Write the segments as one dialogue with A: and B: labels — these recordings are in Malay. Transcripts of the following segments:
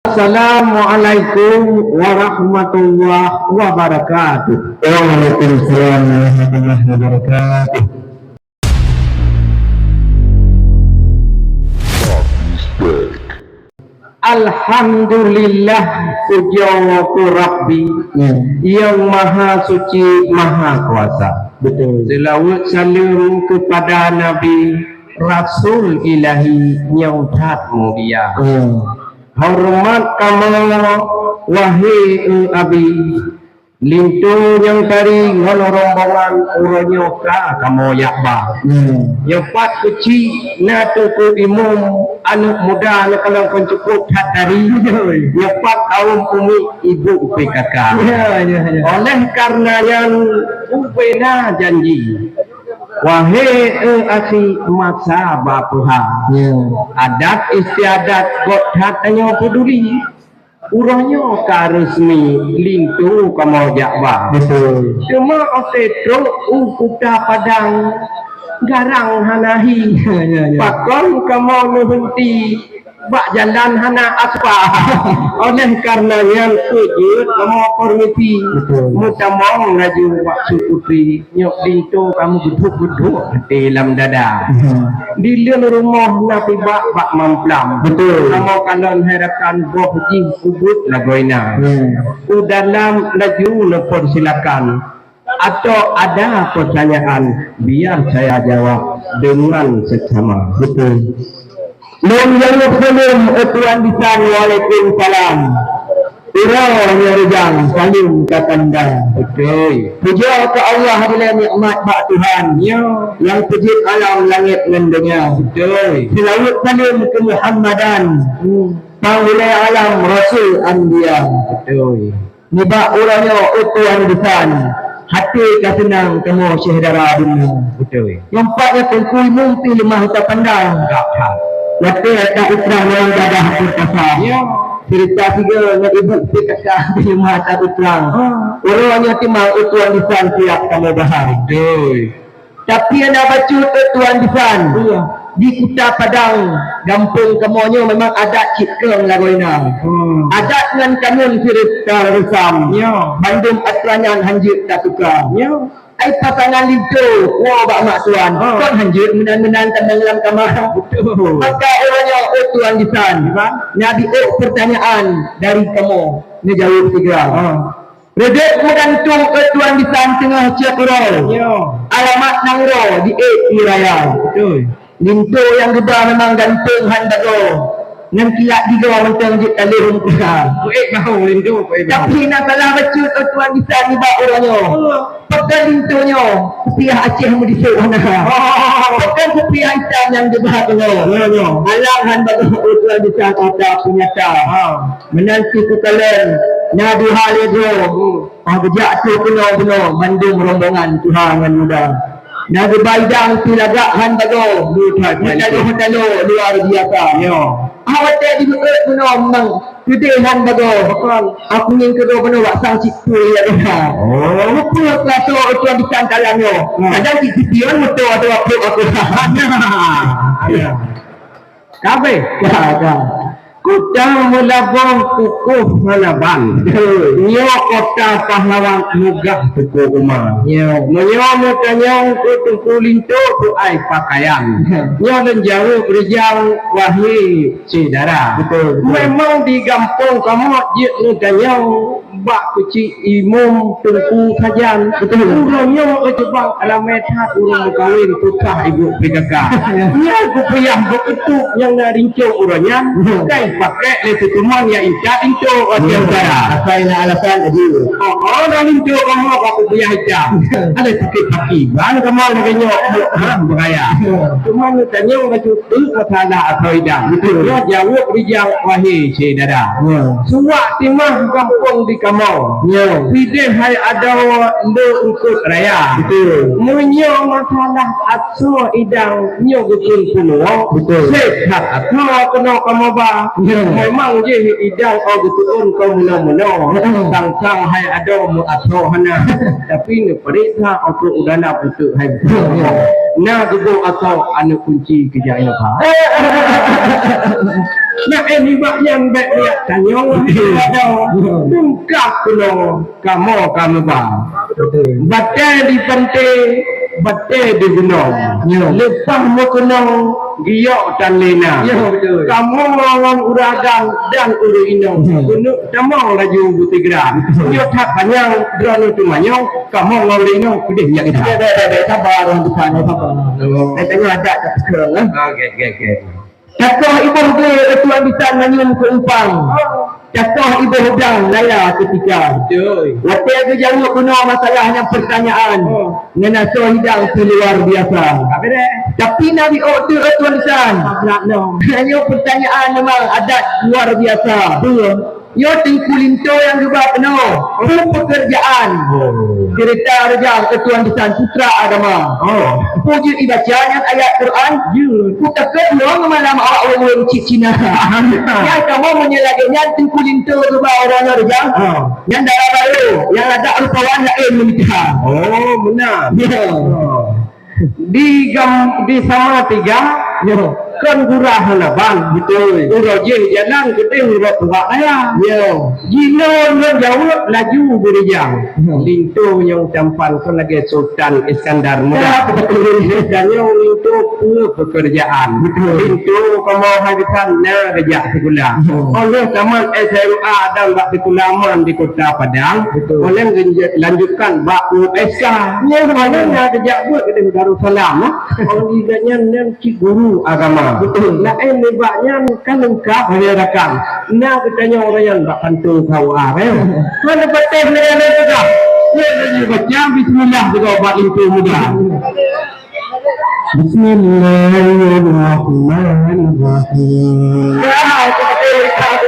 A: Assalamualaikum warahmatullahi wabarakatuh.
B: Waalaikumsalam warahmatullahi wabarakatuh.
A: Alhamdulillah, puji Rabbi yang maha suci maha kuasa.
B: Betul.
A: Selawat salam kepada Nabi Rasul Ilahi yang tak mulia. Hormat kamu wahai Abi lintu yang tadi ngono rombongan uronyo ka kamu yakba. Yang pat kecil na tuku imum anak muda na kalang pencukup tak dari. Yang pat kaum umi ibu PKK. Oleh karena yang upena janji wahai asi masa bapuha adat istiadat kok hatanya peduli urangnya ka resmi lintu kamu jakba.
B: Betul.
A: Cuma otetro ukuta padang garang hanahi pakon kamu berhenti bak jalan hana aspa. Oleh karenanya sujud kamu permisi mutamong raju waktu putri nyok lintu kamu geduk-geduk dalam dada di lian rumah nabi bak mamplam.
B: Betul.
A: Kamu kalon harapan boh jing ubud lagoina dalam laju lepon silakan atau ada pertanyaan biar saya jawab dengan seksama.
B: Betul. Nun yang sebelum Tuan Bisan, waalaikumsalam. Iranya rejang salim katanda.
A: Betul.
B: Puja ke Allah bila nikmat bak Tuhan yang pejit alam langit dan dunia.
A: Betul.
B: Selawat salim ke Muhammadan Panggilai alam Rasul Anbiya.
A: Betul.
B: Nibak orangnya Tuan Bisan, hati kesenang kamu syahdara dunia.
A: Betul.
B: Yang empatnya tengkui mumpi lemah tak pandang.
A: Tak tak.
B: Wate tak utrang yang dadah berkasa. Cerita tiga yang ibu berkasa di lemah tak utrang. Orangnya timang Tuan Bisan siap kamu bahar.
A: Betul.
B: Tapi anda baca Tuan Bisan di Kuta Padang Gampung kamunya memang adat cikeng lagoina. Adat dengan kanun cerita resam. Bandung Asranyan hanjit tak suka. Ai pasangan lintu wah bak mak tuan kan hanjit menan-menan tandang kamar. Betul. Maka orangnya Tuan Bisan nabi pertanyaan dari kamu ni jawab segera. Redek mudantung Tuan Bisan tengah cakro. Alamat nangro di Raya.
A: Betul.
B: Lintu yang geda memang ganteng handago. Nan kilat diga mentang je talih rumpusa.
A: Baik bau lintu, baik bau.
B: Tapi nak salah baca Tuan Bisan ni bak orangnya. Pekan lintunya Kupiah Aceh mu disuk mana. Pekan kupiah hitam yang gebah kena. Alang han bagi Tuan Bisan kata punyata. Menanti ku kalian Nadu halido. Gejak tu penuh-penuh Bandung rombongan Tuhan yang muda. Naga baidang tilagak han bago. Hotel luar biasa. Awak tak dibuat benar memang gede han bago. Aku ingin kedua benar wasang cipu ya dah. Lupa kelas Tuan Bisan dalamnya. Kadang di pion motor atau aku.
A: Kabe.
B: Ya.
A: Kota melabang kukuh malaban. Nyo kota pahlawan mugah tuku umar. Menyo mutanyong kutuku lintu tu ai pakaian. Nyo dan jauh berjang wahai saudara.
B: Betul.
A: Memang di kampung kamu jit mutanyong bak kecil imum tungku kajian. Betul. Urangnya kecebang alamat hat urang kawin putra ibu PKK. Nya kupiah beketuk yang narincau urangnya. Pakai lesu teman yang incat itu orang saya.
B: Asal alasan aja.
A: Orang itu kamu aku punya hitam. Ada sikit kaki. Mana kamu nak nyok beraya. Cuma tanya orang itu masalah atau tidak. Betul. Dia jawab bijak wahai saudara. Suak timah kampung di kamu. Tidak hai ada le ukut raya.
B: Betul.
A: Menyo masalah atau idang nyo betul penuh.
B: Betul.
A: Sehat atau kena kamu bah. Memang je idang kau betul kau mula-mula sang-sang hai ada mu atau hana tapi ni periksa untuk udana untuk hai Nak gugur atau anak kunci kerja yang apa? Nak ini bak yang baik lihat tanya. Dungkap kuno kamu bang. Batai di pantai, batai di gunung. Lepas mu kuno giok dan lena. Kamu orang uradang dan uru inong. Kuno kamu laju buti geram. Yo tak panjang drone tu manyong. Kamu orang lena kudih yang itu.
B: Sabar orang di sana sabar. Saya tengok ada kat sekarang.
A: Okey.
B: Jatuh ibu dia tuan bisa manyun ke Upang. Jatuh ibu hudang laya ketika. Waktu itu jauh kuno masalahnya pertanyaan. Nena so hidang tu luar biasa. Tapi Nabi tu tuan lisan. Hanya pertanyaan memang adat luar biasa. Yo tingkulinto yang juga penuh. Pekerjaan. Cerita rejang ketuan lisan putra agama. Puji ibacanya ayat Quran. Putra kedua malam awak orang Cina. Yang kamu menyelaganya tingkulinto juga orangnya rejang. Yang darah baru. Yang ada rupawan lain menikah.
A: Oh benar. Di sama tiga. Kan gurah halaban betul. Urang je jalan kita urang tua aya. Jino jauh laju berjang. Lintu yang tampan kan lagi Sultan Iskandar Muda. Dan yang lintu pekerjaan. Lintu kamu habisan na rejak sekolah. Oleh taman SMA dan bak sekolahan di Kota Padang. Oleh lanjutkan bak USK. Yang mana rejak buat kita Darussalam. Orang iganya nan cik guru agama. Betul. Nak lebaknya kan lengkap hari rakam. Nak katanya orang yang tak bantu kau Mana betul ni ada juga. Dia baca bismillah juga buat itu mudah. Bismillahirrahmanirrahim.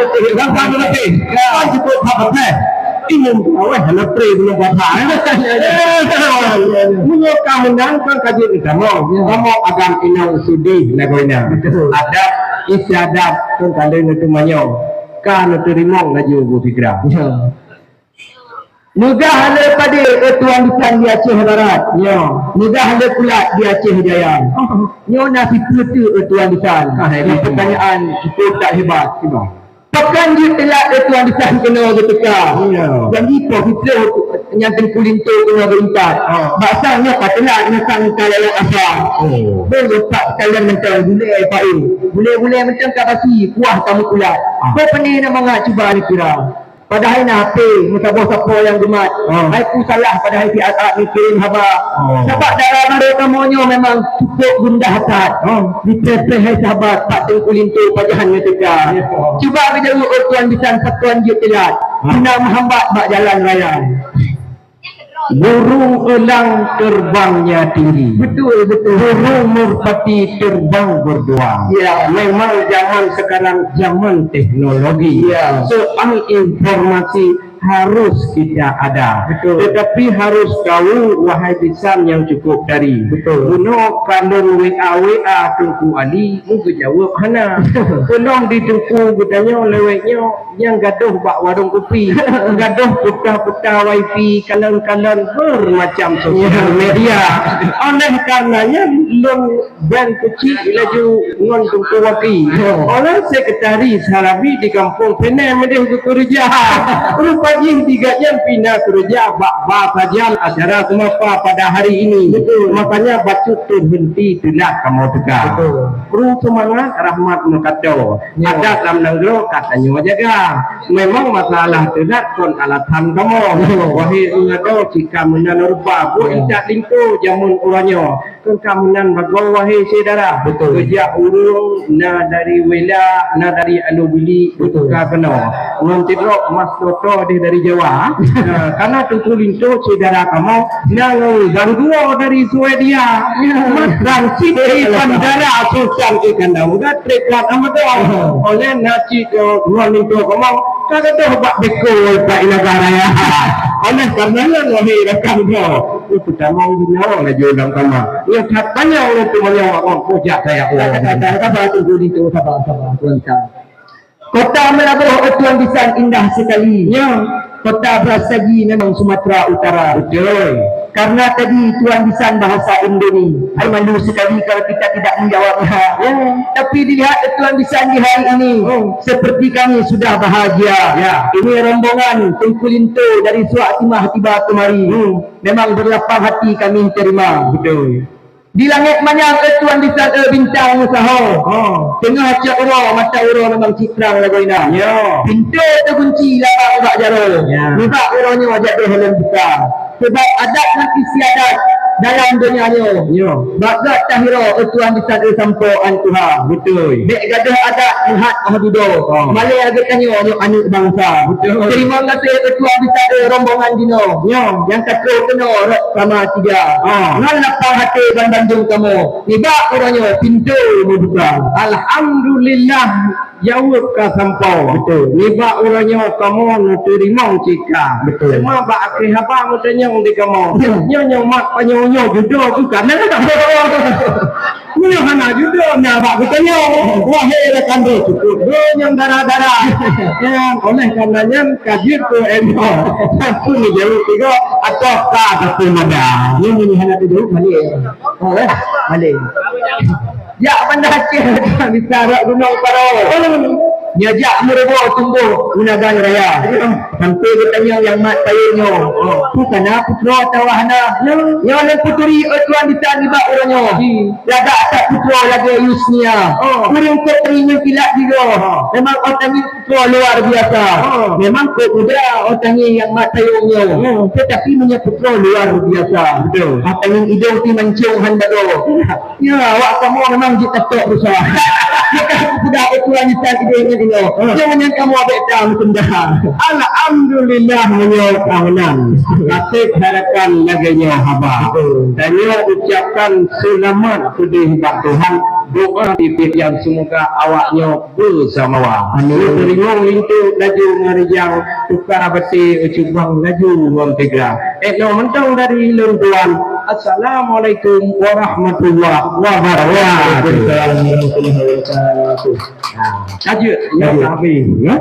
A: Betul. Langkah berarti. Kau cukup apa? Ingin kawin hanya pre belum bahasa. Menyo kamu dan kan kaji kamu agam inang sudi lagoina. Ada isyadat kan kalian itu manyo. Kan terima laju butikra.
B: Negah ada pada tuan lisan di Aceh Barat. Negah ada pula di Aceh Jaya. Nyo nasi putu tuan lisan. Pertanyaan itu tak hebat. Pakan dia telah tuan lisan kena ketika. Yang itu kita yang tengkulintu kena berintat. Maksudnya katalah nasang kalian asal. Boleh tak kalian mentang boleh pakai. Boleh mentang kapasi puah kamu kulat. Kau pernah nak mengak cuba ni kira. Padahal nak apa musabah-sabah yang gemat. Aku salah padahal siasat ni kirim haba. Sebab darah baru kamunya memang cukup gundah hasad. Dipepeh hai sahabat tak tengkulintu pajahannya tegak. Cuba berjauh tuan bisan satuan je telat. Guna menghambat bak jalan raya.
A: Burung elang terbangnya tinggi.
B: Betul.
A: Burung merpati terbang berdua. Memang zaman sekarang zaman teknologi. Soal informasi harus kita ada. Tetapi harus tahu wahai lisan yang cukup dari. Kuno kalau WA Tengku Ali mungkin jawab hana. Tolong ditengku katanya lewatnya yang gaduh bak warung kopi. Gaduh putah-putah wifi kalan-kalan bermacam sosial media. Oleh karenanya long band kecil laju ngon tengku waki. Oleh sekretaris Harabi di kampung Penang mending bekerja. Rupanya tiganya pindah kerja bahasa jam acara semapa pada hari ini. Makanya batu terhenti telat kamu tegak. Kru semangat rahmat mengkata. Ada dalam negara katanya jaga. Memang masalah telat kon alatan kamu. Wahai ngado jika menanurba bu incat lingko jamun orangnya. Kon kamunan bago wahai saudara. Kerja urung na dari wela na dari alubili ka kena. Urang tidrok mas toto dari Jawa. Karena tengkulinto saudara kamu nang gangguan dari Swedia. Transit di bandara Sultan Iskandar trekat amat oleh naci ke tengkulinto kamu kagak tahu bak bekol tak negara ya. Oleh karenanya wahai rakanku kita mau dinawang lagi dalam kamu. Ya katanya oleh temannya orang pojak saya.
B: Kata tengkulinto sabar tuan. Kota Melabuh tuan bisan indah sekali. Kota Brastagi memang Sumatera Utara.
A: Betul.
B: Karena tadi Tuan lisan bahasa Indoni. Saya malu sekali kalau kita tidak menjawabnya. Ya. Tapi dilihat Tuan lisan di hari ini, seperti kami sudah bahagia.
A: Ya.
B: Ini rombongan Tengku Linto dari Suak Timah tiba kemari. Memang berlapang hati kami terima.
A: Betul.
B: Di langit manyang Tuan lisan bintang usaha. Tengah cak uro, mata uro memang citrang lagoina.
A: Ya.
B: Pintu terkunci lapang ubak jaro.
A: Ya.
B: Ubak uronya wajah dia helm buka. Sebab adat nanti siadat dalam dunia ni.
A: Ya.
B: Bagat tahiro Tuan lisan sampoan Tuhan.
A: Betul.
B: Dek gadah adat muhat ahdudo. Malay agak tanya ni anak bangsa.
A: Betul.
B: Terima kasih Tuan lisan rombongan dino.
A: Ya.
B: Yang kata kena rok sama tiga. Ngan lapang hati bandung kamu. Nibak orangnya pintu membuka.
A: Alhamdulillah jawab ka sampau.
B: Betul.
A: Ni ba orangnya kamu nu terima cika.
B: Betul.
A: Semua ba akhi haba mu tanya di kamu.
B: Ya.
A: Nyo mak panyo judo bukan. Nyo hana judo nya ba tanya. Wahai rekan cukup. Yang darah-darah. Yang oleh karenanya kajir ko eno. Aku ni jauh tiga atau ka tapi mada.
B: Ini hanya tu Malay. Oh, Malay. Ya pandai Aceh bisa rak gunung paro. Nyajak merebo tumbuh gunagan raya. Sampai bertanya yang mat payunyo. Bukan putra tawahna. Yang lain puteri Tuan lisan libat orangnya. Lagak tak putra lagi Yusnia. Kurang puterinya kilat juga. Memang otangi putra luar biasa. Memang kau muda otangi yang mat payunyo. Tetapi punya putra luar biasa.
A: Betul.
B: Otangi hidung ti mancung handado. Ya, awak kamu memang jika tak berusaha. Jika budak Tuan lisan hidungnya jangan kamu abek tahu sendah.
A: Alhamdulillah menyo kawanan. Kasih harapan laganya haba. Dan ucapkan selamat sedih bak Tuhan. Doa titip yang semoga awaknya bersama wa. Terima lintu laju ngarijang tukar beti ucubang laju wang tiga. No mentang dari lentuan. Assalamualaikum warahmatullahi wabarakatuh.
B: Waalaikumsalam warahmatullahi wabarakatuh.
A: Saja ya kami ya.